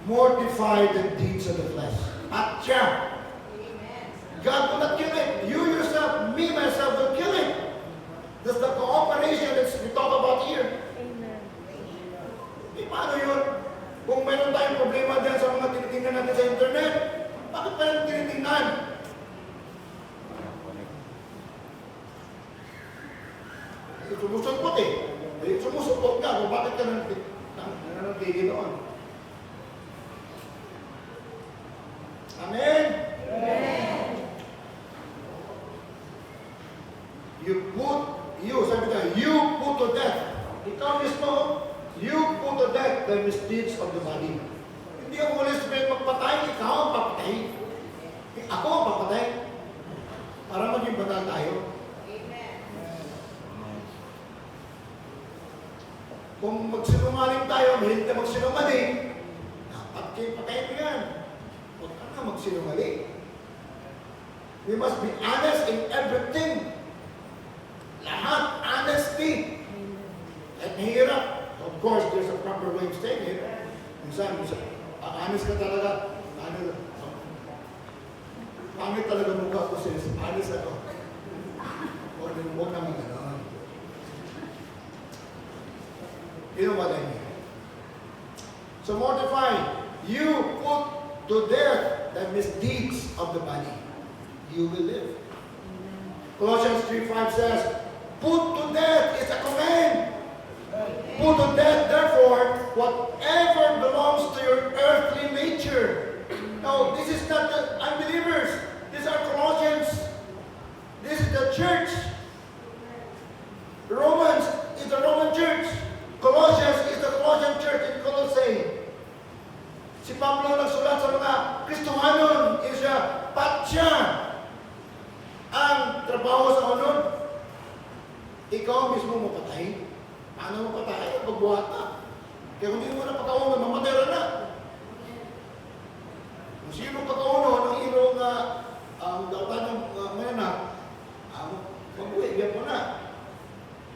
mortify the deeds of the flesh. Atcha. God will not kill it. You yourself, me, myself, will kill it. That's the cooperation that we talk about here. Amen. Eh, paano yun? Kung meron tayong problema dyan sa mga tinitingnan natin sa internet, bakit pa yung tinitingnan? Sumusupot eh. Sumusupot ka kung bakit ka nananatili noon. Amen? Amen. Sabi ka, you put to death. Ikaw mismo, you put to death the misdeeds of the body. Hindi ako Holy Spirit magpatay, ikaw ang papatay. Ako ang papatay. Para maging banal tayo. Kung magsinungaling tayo, mahilig na magsinungaling, dapat kayo patayin mo yan. Huwag ka na magsinungaling. We must be honest in everything. Lahat, honesty. At mahirap. Of course, there's a proper way of saying it. Minsan, honest ka talaga. Pangit talaga mukha ko sis. Honest ako. Huwag naman gano'n. You know what I mean? So mortify. You put to death the misdeeds of the body. You will live. Colossians 3:5 says, put to death is a command. Put to death, therefore, whatever belongs to your earthly nature. No, this is not the unbelievers. These are Colossians. This is the church. Romans is the Roman church. Colossians is the Colossian church in Colossae. Si Pablo nagsulat sa mga Kristohanon, siya, patya ang trabaho sa unod. Ikaw mismo mapatay. Paano mapatay? Pagbuhat na. Kaya kung hindi mo na pagkaunan, mamatay na. Kung sino pagkaunan,